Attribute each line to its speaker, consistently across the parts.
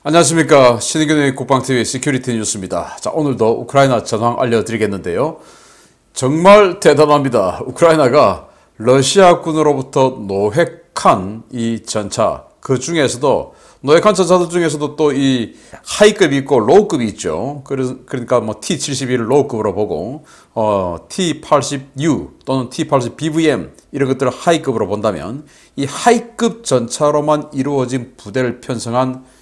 Speaker 1: 안녕하십니까. 신의균의 국방TV 시큐리티 뉴스입니다. 자, 오늘도 우크라이나 전황 알려드리겠는데요. 정말 대단합니다. 우크라이나가 러시아군으로부터 노획한 이 전차, 그 중에서도 노획한 전차들 중에서도 또 이 하이급이 있고 로우급이 있죠. 그러니까 뭐 T-71을 로우급으로 보고 T-80U 또는 T-80BVM 이런 것들을 하이급으로 본다면 이 하이급 전차로만 이루어진 부대를 편성한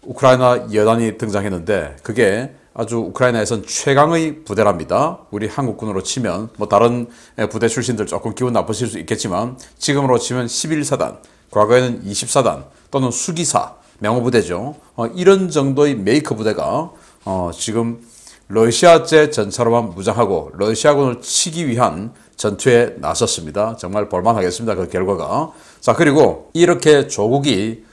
Speaker 1: 우크라이나 여단이 등장했는데 그게 아주 우크라이나에선 최강의 부대랍니다. 우리 한국군으로 치면 뭐 다른 부대 출신들 조금 기분 나쁘실 수 있겠지만 지금으로 치면 11사단, 과거에는 20사단 또는 수기사, 명호부대죠. 이런 정도의 메이커 부대가 지금 러시아제 전차로만 무장하고 러시아군을 치기 위한 전투에 나섰습니다. 정말 볼만하겠습니다. 그 결과가. 자, 그리고 이렇게 조국이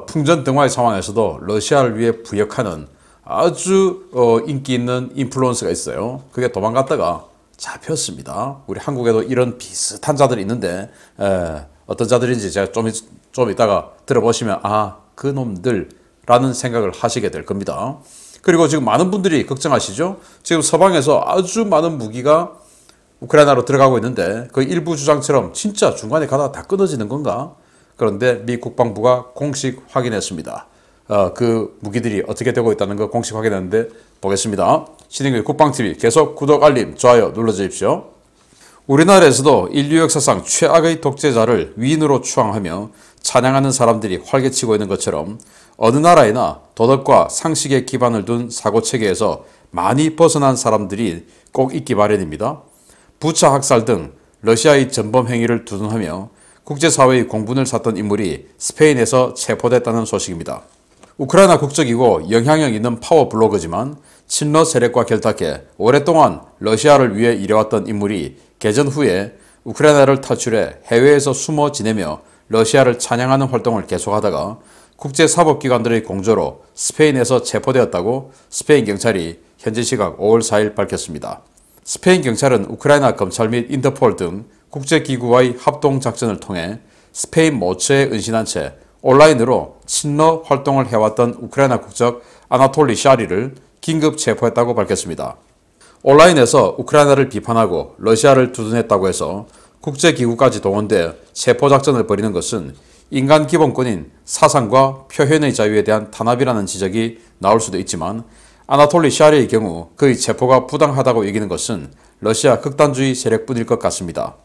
Speaker 1: 풍전등화의 상황에서도 러시아를 위해 부역하는 아주 인기 있는 인플루언서가 있어요. 그게 도망갔다가 잡혔습니다. 우리 한국에도 이런 비슷한 자들이 있는데 어떤 자들인지 제가 좀 이따가 들어보시면 그 놈들라는 생각을 하시게 될 겁니다. 그리고 지금 많은 분들이 걱정하시죠. 지금 서방에서 아주 많은 무기가 우크라이나로 들어가고 있는데 그 일부 주장처럼 진짜 중간에 가다가 다 끊어지는 건가? 그런데 미 국방부가 공식 확인했습니다. 그 무기들이 어떻게 되고 있다는 거 공식 확인했는데 보겠습니다. 신인규 국방TV 계속 구독, 알림, 좋아요 눌러주십시오. 우리나라에서도 인류 역사상 최악의 독재자를 위인으로 추앙하며 찬양하는 사람들이 활개치고 있는 것처럼 어느 나라에나 도덕과 상식에 기반을 둔 사고체계에서 많이 벗어난 사람들이 꼭 있기 마련입니다. 부차 학살 등 러시아의 전범 행위를 두둔하며 국제사회의 공분을 샀던 인물이 스페인에서 체포됐다는 소식입니다. 우크라이나 국적이고 영향력 있는 파워 블로거지만 친러 세력과 결탁해 오랫동안 러시아를 위해 일해왔던 인물이 개전 후에 우크라이나를 탈출해 해외에서 숨어 지내며 러시아를 찬양하는 활동을 계속하다가 국제사법기관들의 공조로 스페인에서 체포되었다고 스페인 경찰이 현지 시각 5월 4일 밝혔습니다. 스페인 경찰은 우크라이나 검찰 및 인터폴 등 국제기구와의 합동작전을 통해 스페인 모처에 은신한 채 온라인으로 친러 활동을 해왔던 우크라이나 국적 아나톨리 샤리를 긴급 체포했다고 밝혔습니다. 온라인에서 우크라이나를 비판하고 러시아를 두둔했다고 해서 국제기구까지 동원돼 체포작전을 벌이는 것은 인간 기본권인 사상과 표현의 자유에 대한 탄압이라는 지적이 나올 수도 있지만 아나톨리 샤리의 경우 그의 체포가 부당하다고 여기는 것은 러시아 극단주의 세력뿐일 것 같습니다.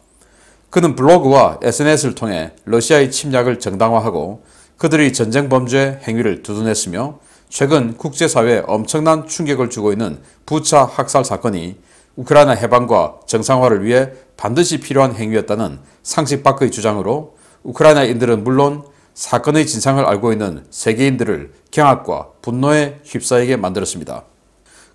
Speaker 1: 그는 블로그와 SNS를 통해 러시아의 침략을 정당화하고 그들의 전쟁 범죄 행위를 두둔했으며 최근 국제사회에 엄청난 충격을 주고 있는 부차 학살 사건이 우크라이나 해방과 정상화를 위해 반드시 필요한 행위였다는 상식 밖의 주장으로 우크라이나인들은 물론 사건의 진상을 알고 있는 세계인들을 경악과 분노에 휩싸이게 만들었습니다.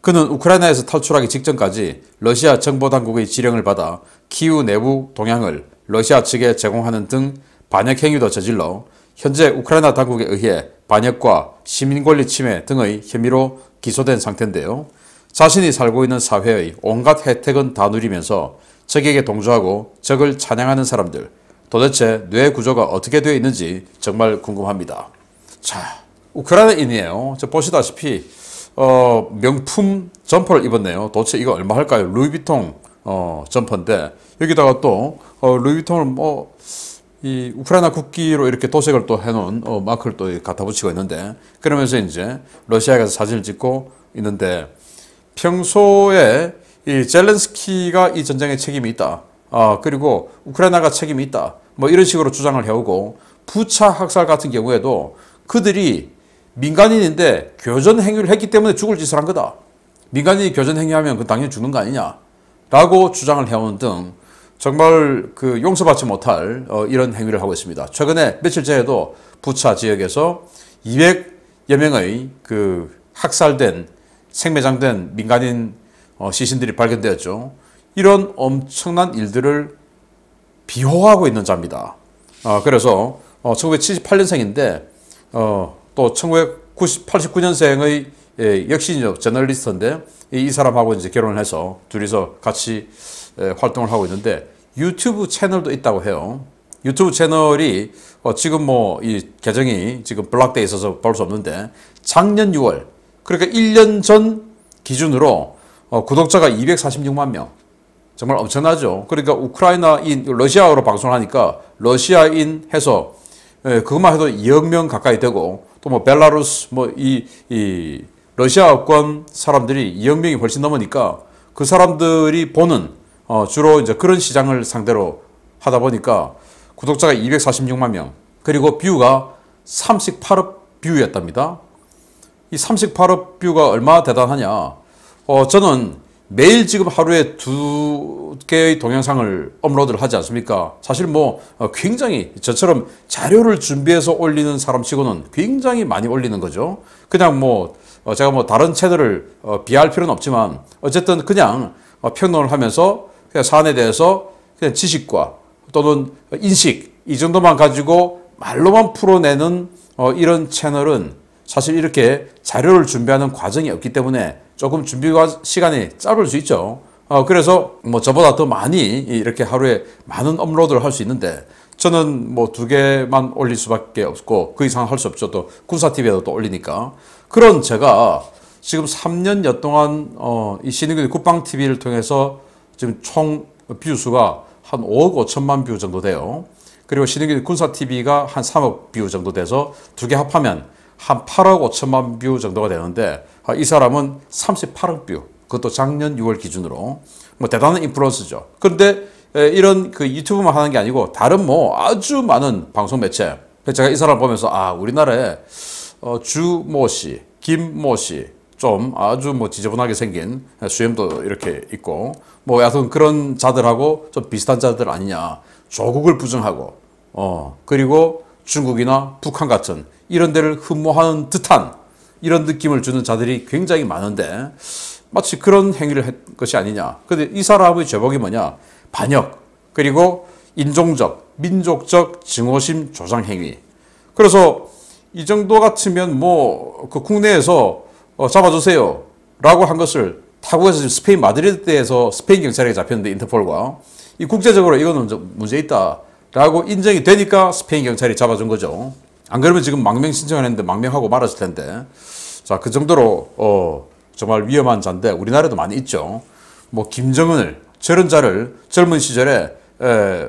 Speaker 1: 그는 우크라이나에서 탈출하기 직전까지 러시아 정보당국의 지령을 받아 키우 내부 동향을 러시아 측에 제공하는 등 반역 행위도 저질러 현재 우크라이나 당국에 의해 반역과 시민권리 침해 등의 혐의로 기소된 상태인데요. 자신이 살고 있는 사회의 온갖 혜택은 다 누리면서 적에게 동조하고 적을 찬양하는 사람들, 도대체 뇌 구조가 어떻게 되어 있는지 정말 궁금합니다. 자, 우크라이나인이에요. 보시다시피 명품 점퍼를 입었네요. 도대체 이거 얼마 할까요? 루이비통 점퍼인데 여기다가 또 루이비통을 이 우크라이나 국기로 이렇게 도색을 또 해놓은 마크를 또 갖다 붙이고 있는데 그러면서 이제 러시아에 가서 사진을 찍고 있는데 평소에 이 젤렌스키가 이 전쟁에 책임이 있다. 그리고 우크라이나가 책임이 있다. 뭐 이런 식으로 주장을 해오고 부차 학살 같은 경우에도 그들이 민간인인데 교전 행위를 했기 때문에 죽을 짓을 한 거다. 민간인이 교전 행위하면 그 당연히 죽는 거 아니냐. 라고 주장을 해오는 등 정말 그 용서받지 못할 이런 행위를 하고 있습니다. 최근에 며칠 전에도 부차 지역에서 200여 명의 그 학살된 생매장된 민간인 시신들이 발견되었죠. 이런 엄청난 일들을 비호하고 있는 자입니다. 그래서 1978년생인데 또 1989년생의 역시적 저널리스트인데 이 사람하고 이제 결혼을 해서 둘이서 같이 활동을 하고 있는데 유튜브 채널도 있다고 해요. 유튜브 채널이 지금 뭐 이 계정이 지금 블락돼 있어서 볼 수 없는데 작년 6월 그러니까 1년 전 기준으로 구독자가 246만 명. 정말 엄청나죠. 그러니까 우크라이나인, 러시아어로 방송을 하니까 러시아인 해서 그것만 해도 2억 명 가까이 되고 또 뭐 벨라루스 뭐 이 러시아권 사람들이 2억 명이 훨씬 넘으니까 그 사람들이 보는 주로 이제 그런 시장을 상대로 하다 보니까 구독자가 246만 명 그리고 뷰가 38억 뷰였답니다. 이 38억 뷰가 얼마나 대단하냐. 저는 매일 지금 하루에 2개의 동영상을 업로드를 하지 않습니까? 사실 뭐 굉장히 저처럼 자료를 준비해서 올리는 사람 치고는 굉장히 많이 올리는 거죠. 그냥 뭐 제가 뭐 다른 채널을 비하할 필요는 없지만 어쨌든 그냥 평론을 하면서 그냥 사안에 대해서 그냥 지식과 또는 인식 이 정도만 가지고 말로만 풀어내는 이런 채널은 사실 이렇게 자료를 준비하는 과정이 없기 때문에 조금 준비 시간이 짧을 수 있죠. 그래서 뭐 저보다 더 많이 이렇게 하루에 많은 업로드를 할 수 있는데 저는 뭐 2개만 올릴 수밖에 없고 그 이상 할 수 없죠. 또 군사TV에도 또 올리니까. 그런 제가 지금 3년여 동안 이 신흥균 국방TV를 통해서 지금 총 뷰수가 한 5억 5천만 뷰 정도 돼요. 그리고 신흥균 군사TV가 한 3억 뷰 정도 돼서 2개 합하면 한 8억 5천만 뷰 정도가 되는데 이 사람은 38억 뷰, 그것도 작년 6월 기준으로 뭐 대단한 인플루언서죠. 그런데 이런 그 유튜브만 하는 게 아니고 다른 뭐 아주 많은 방송 매체. 제가 이 사람 보면서 우리나라에 주모 씨, 김모 씨, 좀 아주 뭐 지저분하게 생긴 수염도 이렇게 있고 뭐 여하튼 그런 자들하고 좀 비슷한 자들 아니냐. 조국을 부정하고 그리고 중국이나 북한 같은 이런 데를 흠모하는 듯한 이런 느낌을 주는 자들이 굉장히 많은데 마치 그런 행위를 한 것이 아니냐. 근데 이 사람의 제목이 뭐냐. 반역 그리고 인종적, 민족적 증오심 조장 행위. 그래서 이 정도 같으면 뭐 그 국내에서 잡아주세요 라고 한 것을 타국에서 지금 스페인 마드리드에서 스페인 경찰에게 잡혔는데 인터폴과 이 국제적으로 이거는 좀 문제 있다 라고 인정이 되니까 스페인 경찰이 잡아준 거죠. 안 그러면 지금 망명 신청을 했는데 망명하고 말았을 텐데. 자, 그 정도로 정말 위험한 자인데 우리나라에도 많이 있죠. 뭐 김정은을 저런 자를 젊은 시절에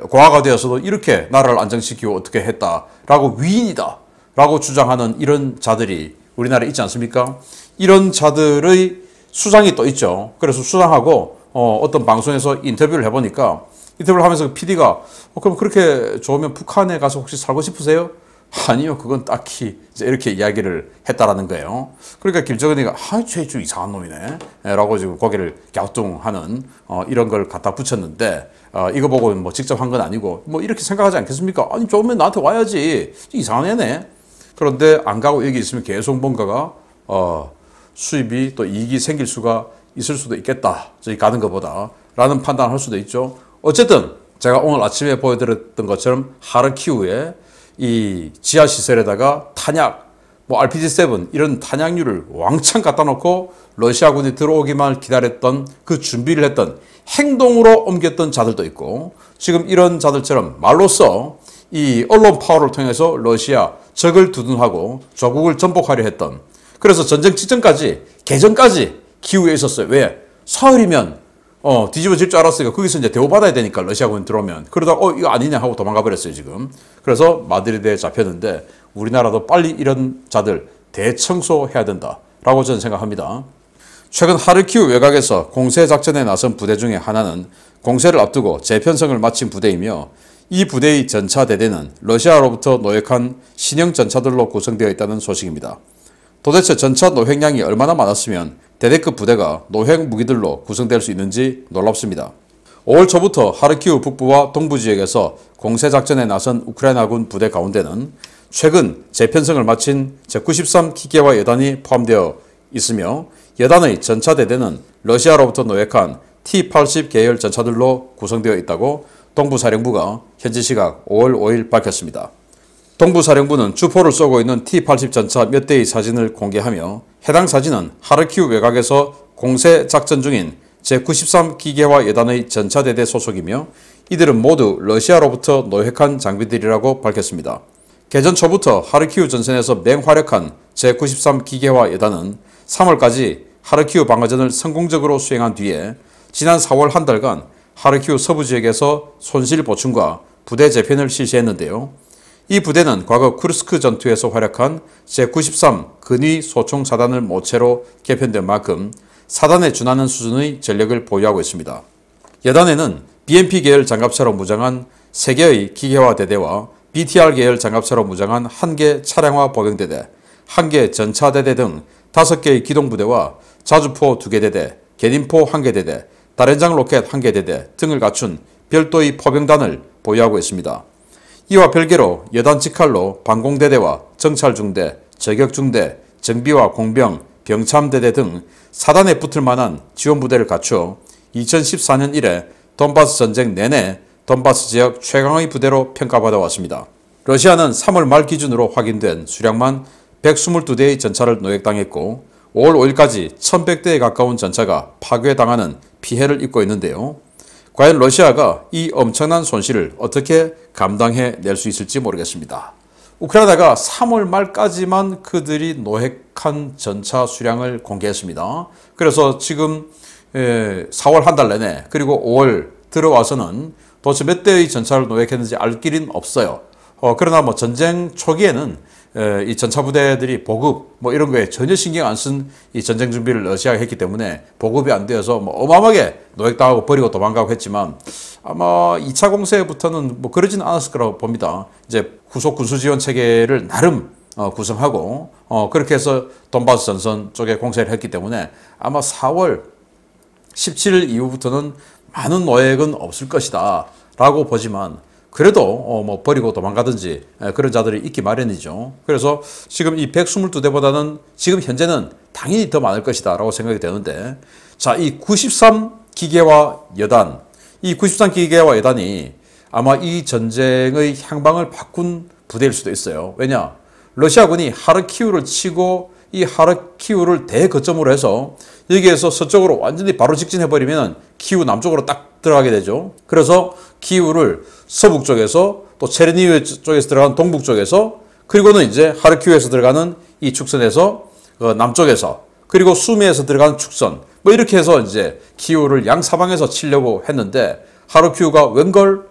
Speaker 1: 고아가 되어서도 이렇게 나라를 안정시키고 어떻게 했다라고 위인이다 라고 주장하는 이런 자들이 우리나라에 있지 않습니까? 이런 자들의 수장이 또 있죠. 그래서 수장하고 어떤 방송에서 인터뷰를 해보니까 인터뷰를 하면서 PD가 그럼 그렇게 좋으면 북한에 가서 혹시 살고 싶으세요? 아니요, 그건 딱히 이제 이렇게 이야기를 했다라는 거예요. 그러니까 김정은이가 쟤 이상한 놈이네 라고 지금 고개를 갸우뚱하는 이런 걸 갖다 붙였는데 이거 보고 뭐 직접 한 건 아니고 뭐 이렇게 생각하지 않겠습니까? 아니 좋으면 나한테 와야지, 이상한 애네. 그런데 안 가고 여기 있으면 계속 뭔가가 수입이 또 이익이 생길 수가 있을 수도 있겠다, 저기 가는 것보다 라는 판단을 할 수도 있죠. 어쨌든 제가 오늘 아침에 보여드렸던 것처럼 하르키우에 이 지하시설에다가 탄약, 뭐 RPG-7 이런 탄약류를 왕창 갖다 놓고 러시아군이 들어오기만 기다렸던 그 준비를 했던 행동으로 옮겼던 자들도 있고 지금 이런 자들처럼 말로써 이 언론 파워를 통해서 러시아 적을 두둔하고 조국을 전복하려 했던, 그래서 전쟁 직전까지 개전까지 키우에 있었어요. 왜? 사흘이면 뒤집어질 줄 알았으니까 거기서 이제 대우받아야 되니까 러시아군이 들어오면. 그러다가 이거 아니냐 하고 도망가 버렸어요 지금. 그래서 마드리드에 잡혔는데 우리나라도 빨리 이런 자들 대청소해야 된다라고 저는 생각합니다. 최근 하르키우 외곽에서 공세 작전에 나선 부대 중에 하나는 공세를 앞두고 재편성을 마친 부대이며 이 부대의 전차대대는 러시아로부터 노획한 신형 전차들로 구성되어 있다는 소식입니다. 도대체 전차 노획량이 얼마나 많았으면 대대급 부대가 노획 무기들로 구성될 수 있는지 놀랍습니다. 5월 초부터 하르키우 북부와 동부 지역에서 공세작전에 나선 우크라이나군 부대 가운데는 최근 재편성을 마친 제93 기계화 여단이 포함되어 있으며 여단의 전차대대는 러시아로부터 노획한 T-80 계열 전차들로 구성되어 있다고 동부사령부가 현지 시각 5월 5일 밝혔습니다. 동부사령부는 주포를 쏘고 있는 T-80 전차 몇 대의 사진을 공개하며 해당 사진은 하르키우 외곽에서 공세 작전 중인 제93 기계화 여단의 전차대대 소속이며 이들은 모두 러시아로부터 노획한 장비들이라고 밝혔습니다. 개전 초부터 하르키우 전선에서 맹활약한 제93 기계화 여단은 3월까지 하르키우 방어전을 성공적으로 수행한 뒤에 지난 4월 한 달간 하르키우 서부 지역에서 손실 보충과 부대 재편을 실시했는데요. 이 부대는 과거 쿠르스크 전투에서 활약한 제93 근위 소총 사단을 모체로 개편된 만큼 사단에 준하는 수준의 전력을 보유하고 있습니다. 여단에는 BMP 계열 장갑차로 무장한 3개의 기계화 대대와 BTR 계열 장갑차로 무장한 1개 차량화 보병대대, 1개 전차대대 등 5개의 기동부대와 자주포 2개 대대, 계림포 1개 대대, 다련장 로켓 1개 대대 등을 갖춘 별도의 포병단을 보유하고 있습니다. 이와 별개로 여단 직할로 방공대대와 정찰중대, 저격중대, 정비와 공병, 병참대대 등 사단에 붙을 만한 지원부대를 갖추어 2014년 이래 돈바스 전쟁 내내 돈바스 지역 최강의 부대로 평가받아 왔습니다. 러시아는 3월 말 기준으로 확인된 수량만 122대의 전차를 노획당했고 5월 5일까지 1100대에 가까운 전차가 파괴당하는 피해를 입고 있는데요. 과연 러시아가 이 엄청난 손실을 어떻게 감당해 낼 수 있을지 모르겠습니다. 우크라이나가 3월 말까지만 그들이 노획한 전차 수량을 공개했습니다. 그래서 지금 4월 한 달 내내 그리고 5월 들어와서는 도대체 몇 대의 전차를 노획했는지 알 길은 없어요. 그러나 뭐 전쟁 초기에는 이 전차 부대들이 보급 뭐 이런 거에 전혀 신경 안 쓴 이 전쟁 준비를 러시아가 했기 때문에 보급이 안 되어서 뭐 어마어마하게 노획당하고 버리고 도망가고 했지만 아마 2차 공세부터는 뭐 그러지는 않았을 거라고 봅니다. 이제 후속 군수 지원 체계를 나름 구성하고 그렇게 해서 돈바스 전선 쪽에 공세를 했기 때문에 아마 4월 17일 이후부터는 많은 노획은 없을 것이다 라고 보지만 그래도 뭐 버리고 도망가든지 그런 자들이 있기 마련이죠. 그래서 지금 이 122대보다는 지금 현재는 당연히 더 많을 것이다 라고 생각이 되는데, 자, 이 93 기계화 여단, 이 93 기계화 여단이 아마 이 전쟁의 향방을 바꾼 부대일 수도 있어요. 왜냐? 러시아군이 하르키우를 치고 이 하르키우를 대거점으로 해서 여기에서 서쪽으로 완전히 바로 직진해버리면 키우 남쪽으로 딱 들어가게 되죠. 그래서 키우를 서북 쪽에서 또 체르니우 쪽에서 들어가는 동북 쪽에서 그리고는 이제 하르키우에서 들어가는 이 축선에서 남쪽에서 그리고 수미에서 들어가는 축선 뭐 이렇게 해서 이제 키우를 양사방에서 치려고 했는데 하르키우가 웬걸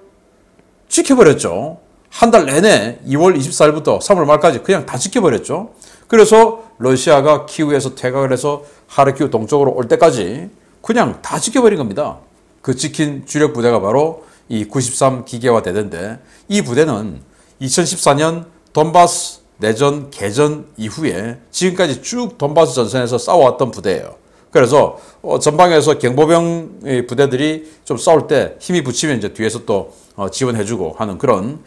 Speaker 1: 지켜버렸죠. 한 달 내내 2월 24일부터 3월 말까지 그냥 다 지켜버렸죠. 그래서 러시아가 키우에서 퇴각을 해서 하르키우 동쪽으로 올 때까지 그냥 다 지켜버린 겁니다. 그 지킨 주력 부대가 바로 이 93 기계화 대대인데 이 부대는 2014년 돈바스 내전 개전 이후에 지금까지 쭉 돈바스 전선에서 싸워왔던 부대예요. 그래서 전방에서 경보병 부대들이 좀 싸울 때 힘이 붙이면 이제 뒤에서 또 지원해주고 하는 그런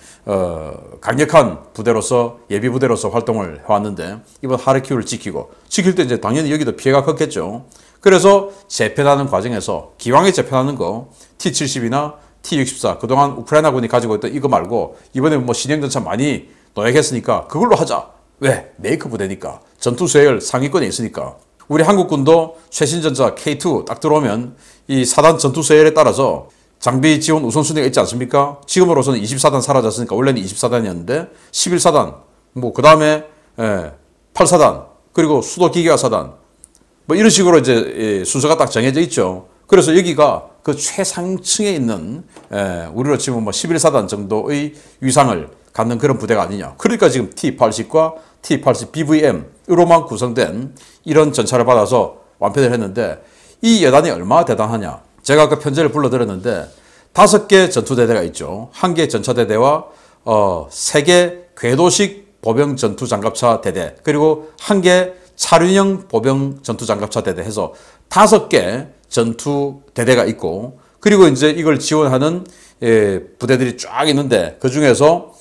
Speaker 1: 강력한 부대로서 예비 부대로서 활동을 해왔는데 이번 하르키우를 지킬 때 이제 당연히 여기도 피해가 컸겠죠. 그래서 재편하는 과정에서 기왕에 재편하는 거 T-70이나 T-64 그동안 우크라이나군이 가지고 있던 이거 말고 이번에 뭐 신형전차 많이 노획했으니까 그걸로 하자. 왜? 메이크 부대니까. 전투 수혜율 상위권에 있으니까. 우리 한국군도 최신 전차 K2 딱 들어오면 이 사단 전투 수혜율에 따라서 장비 지원 우선순위가 있지 않습니까? 지금으로서는 24단 사라졌으니까 원래는 24단이었는데 11사단, 뭐 그 다음에 8사단, 그리고 수도 기계화 사단 뭐 이런 식으로 이제 순서가 딱 정해져 있죠. 그래서 여기가 그 최상층에 있는 우리로 치면 뭐 11사단 정도의 위상을 갖는 그런 부대가 아니냐. 그러니까 지금 T-80과 T-80 BVM으로만 구성된 이런 전차를 받아서 완편을 했는데 이 여단이 얼마나 대단하냐. 제가 아까 편지를 불러드렸는데 5개 전투대대가 있죠. 1개 전차대대와 3개 궤도식 보병 전투 장갑차 대대 그리고 1개 차륜형 보병 전투 장갑차 대대 해서 5개 전투 대대가 있고 그리고 이제 이걸 지원하는 부대들이 쫙 있는데 그 중에서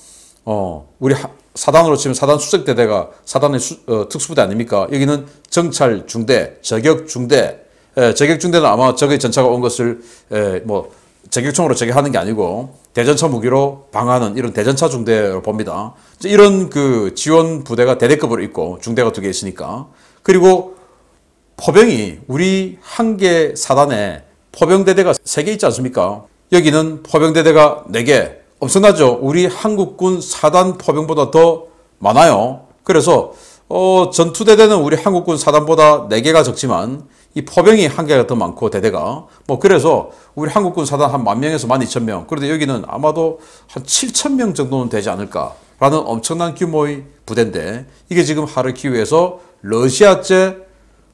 Speaker 1: 우리 사단으로 치면 사단 수색대대가 사단의 특수부대 아닙니까? 여기는 정찰 중대, 저격 중대, 저격 중대는 아마 적의 전차가 온 것을 뭐 저격총으로 저격하는 게 아니고 대전차 무기로 방어하는 이런 대전차 중대로 봅니다. 이런 그 지원 부대가 대대급으로 있고 중대가 2개 있으니까 그리고 포병이 우리 1개 사단에 포병대대가 3개 있지 않습니까? 여기는 포병대대가 4개. 엄청나죠? 우리 한국군 사단 포병보다 더 많아요. 그래서 전투대대는 우리 한국군 사단보다 4개가 적지만 이 포병이 1개가 더 많고 대대가 그래서 우리 한국군 사단 한 10,000명에서 12,000명. 그런데 여기는 아마도 한 7,000명 정도는 되지 않을까라는 엄청난 규모의 부대인데 이게 지금 하르키우에서 러시아제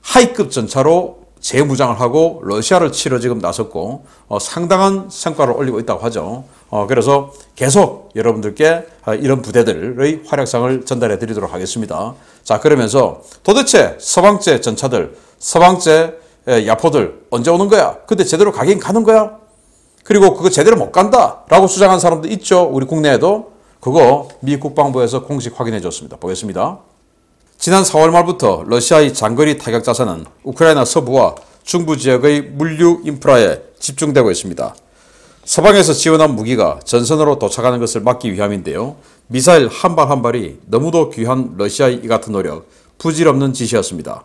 Speaker 1: 하이급 전차로 재무장을 하고 러시아를 치러 지금 나섰고 상당한 성과를 올리고 있다고 하죠. 그래서 계속 여러분들께 이런 부대들의 활약상을 전달해 드리도록 하겠습니다. 자, 그러면서 도대체 서방제 전차들, 서방제 야포들 언제 오는 거야? 근데 제대로 가긴 가는 거야? 그리고 그거 제대로 못 간다 라고 주장한 사람도 있죠. 우리 국내에도. 그거 미 국방부에서 공식 확인해 줬습니다. 보겠습니다. 지난 4월 말부터 러시아의 장거리 타격 자산은 우크라이나 서부와 중부 지역의 물류 인프라에 집중되고 있습니다. 서방에서 지원한 무기가 전선으로 도착하는 것을 막기 위함인데요. 미사일 한 발 한 발이 너무도 귀한 러시아의 이 같은 노력, 부질없는 짓이었습니다.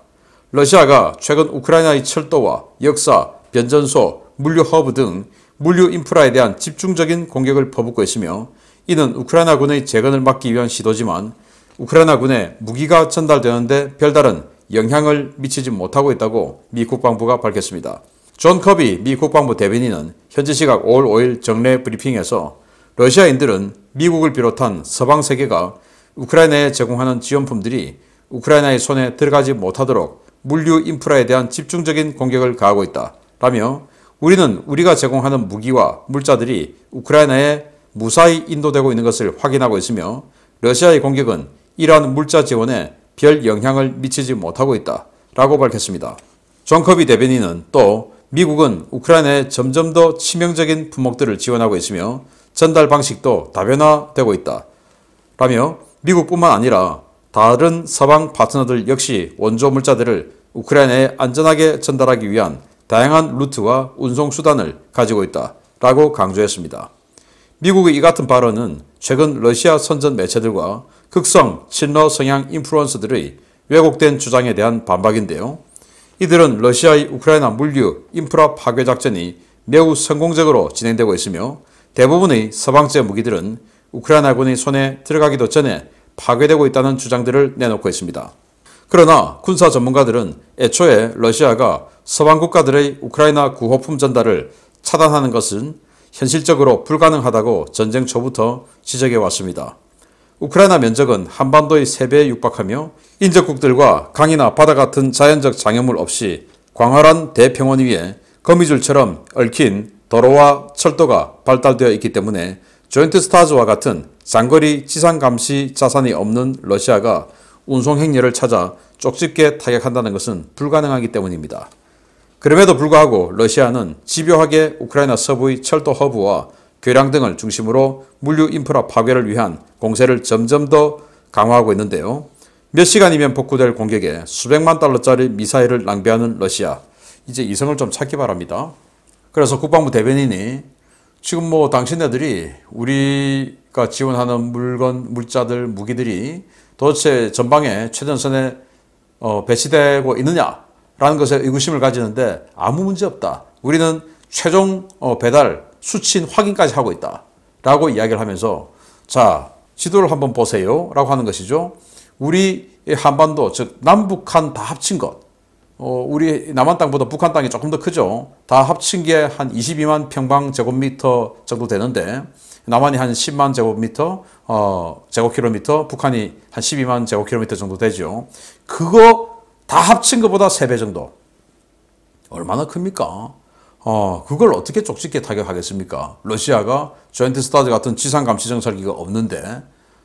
Speaker 1: 러시아가 최근 우크라이나의 철도와 역사, 변전소, 물류 허브 등 물류 인프라에 대한 집중적인 공격을 퍼붓고 있으며 이는 우크라이나군의 재건을 막기 위한 시도지만 우크라이나군에 무기가 전달되는데 별다른 영향을 미치지 못하고 있다고 미 국방부가 밝혔습니다. 존 커비 미 국방부 대변인은 현지 시각 5월 5일 정례 브리핑에서 러시아인들은 미국을 비롯한 서방 세계가 우크라이나에 제공하는 지원품들이 우크라이나의 손에 들어가지 못하도록 물류 인프라에 대한 집중적인 공격을 가하고 있다. 라며 우리는 우리가 제공하는 무기와 물자들이 우크라이나에 무사히 인도되고 있는 것을 확인하고 있으며 러시아의 공격은 이러한 물자 지원에 별 영향을 미치지 못하고 있다 라고 밝혔습니다. 존 커비 대변인은 또 미국은 우크라이나에 점점 더 치명적인 품목들을 지원하고 있으며 전달 방식도 다변화되고 있다 라며 미국뿐만 아니라 다른 서방 파트너들 역시 원조 물자들을 우크라이나에 안전하게 전달하기 위한 다양한 루트와 운송 수단을 가지고 있다 라고 강조했습니다. 미국의 이 같은 발언은 최근 러시아 선전 매체들과 극성 친러 성향 인플루언서들의 왜곡된 주장에 대한 반박인데요. 이들은 러시아의 우크라이나 물류 인프라 파괴 작전이 매우 성공적으로 진행되고 있으며 대부분의 서방제 무기들은 우크라이나군의 손에 들어가기도 전에 파괴되고 있다는 주장들을 내놓고 있습니다. 그러나 군사 전문가들은 애초에 러시아가 서방 국가들의 우크라이나 구호품 전달을 차단하는 것은 현실적으로 불가능하다고 전쟁 초부터 지적해 왔습니다. 우크라이나 면적은 한반도의 3배에 육박하며 인접국들과 강이나 바다 같은 자연적 장애물 없이 광활한 대평원 위에 거미줄처럼 얽힌 도로와 철도가 발달되어 있기 때문에 조인트 스타즈와 같은 장거리 지상 감시 자산이 없는 러시아가 운송 행렬을 찾아 쪽집게 타격한다는 것은 불가능하기 때문입니다. 그럼에도 불구하고 러시아는 집요하게 우크라이나 서부의 철도 허브와 교량 등을 중심으로 물류 인프라 파괴를 위한 공세를 점점 더 강화하고 있는데요. 몇 시간이면 복구될 공격에 수백만 달러짜리 미사일을 낭비하는 러시아. 이제 이성을 좀 찾기 바랍니다. 그래서 국방부 대변인이 지금 당신네들이 우리가 지원하는 물자들, 무기들이 도대체 전방에 최전선에 배치되고 있느냐라는 것에 의구심을 가지는데 아무 문제 없다. 우리는 최종 배달 수친 확인까지 하고 있다. 라고 이야기를 하면서 자, 지도를 한번 보세요. 라고 하는 것이죠. 우리 한반도, 즉 남북한 다 합친 것. 우리 남한 땅보다 북한 땅이 조금 더 크죠. 다 합친 게 한 22만 평방제곱미터 정도 되는데 남한이 한 10만 제곱미터, 제곱킬로미터, 북한이 한 12만 제곱킬로미터 정도 되죠. 그거 다 합친 것보다 3배 정도. 얼마나 큽니까? 그걸 어떻게 쪽집게 타격하겠습니까? 러시아가 조인트 스타즈 같은 지상 감시 정찰기가 없는데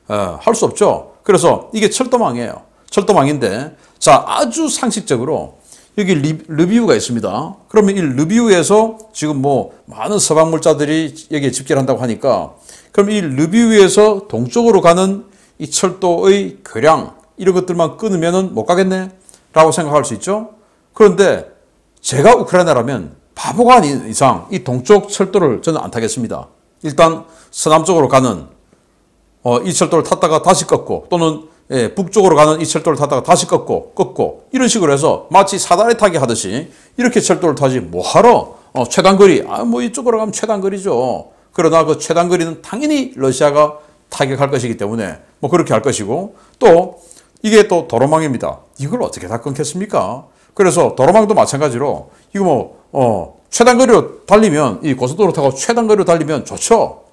Speaker 1: 할 수 없죠. 그래서 이게 철도망이에요. 철도망인데 자, 아주 상식적으로 여기 르비우가 있습니다. 그러면 이 르비우에서 지금 많은 서방 물자들이 여기에 집결을 한다고 하니까 그럼 이 르비우에서 동쪽으로 가는 이 철도의 교량 이런 것들만 끊으면은 못 가겠네? 라고 생각할 수 있죠. 그런데 제가 우크라이나라면 바보가 아닌 이상 이 동쪽 철도를 저는 안 타겠습니다. 일단 서남쪽으로 가는 이 철도를 탔다가 다시 꺾고 또는 북쪽으로 가는 이 철도를 타다가 다시 꺾고 이런 식으로 해서 마치 사다리 타기 하듯이 이렇게 철도를 타지 뭐하러 최단거리, 뭐 이쪽으로 가면 최단거리죠. 그러나 그 최단거리는 당연히 러시아가 타격할 것이기 때문에 뭐 그렇게 할 것이고, 또 이게 또 도로망입니다. 이걸 어떻게 다 끊겠습니까? 그래서 도로망도 마찬가지로 이거 뭐 최단거리로 달리면, 이 고속도로 타고 최단거리로 달리면 좋죠.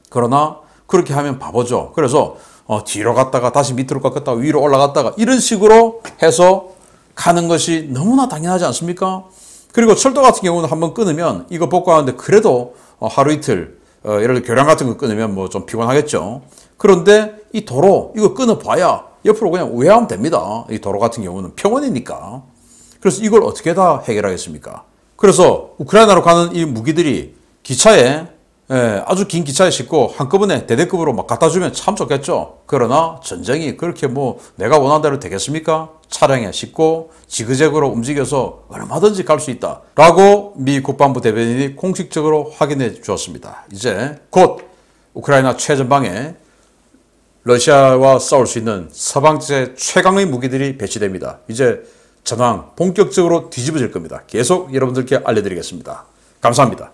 Speaker 1: 그러나 그렇게 하면 바보죠. 그래서 뒤로 갔다가 다시 밑으로 꺾었다가 위로 올라갔다가 이런 식으로 해서 가는 것이 너무나 당연하지 않습니까? 그리고 철도 같은 경우는 한번 끊으면 이거 복구하는데 그래도 하루 이틀, 예를 들어 교량 같은 거 끊으면 뭐 좀 피곤하겠죠. 그런데 이 도로 이거 끊어봐야 옆으로 그냥 우회하면 됩니다. 이 도로 같은 경우는 평원이니까. 그래서 이걸 어떻게 다 해결하겠습니까? 그래서 우크라이나로 가는 이 무기들이 기차에, 아주 긴 기차에 싣고 한꺼번에 대대급으로 막 갖다 주면 참 좋겠죠. 그러나 전쟁이 그렇게 뭐 내가 원하는 대로 되겠습니까? 차량에 싣고 지그재그로 움직여서 얼마든지 갈 수 있다 라고 미 국방부 대변인이 공식적으로 확인해 주었습니다. 이제 곧 우크라이나 최전방에 러시아와 싸울 수 있는 서방제 최강의 무기들이 배치됩니다. 이제 전황 본격적으로 뒤집어질 겁니다. 계속 여러분들께 알려드리겠습니다. 감사합니다.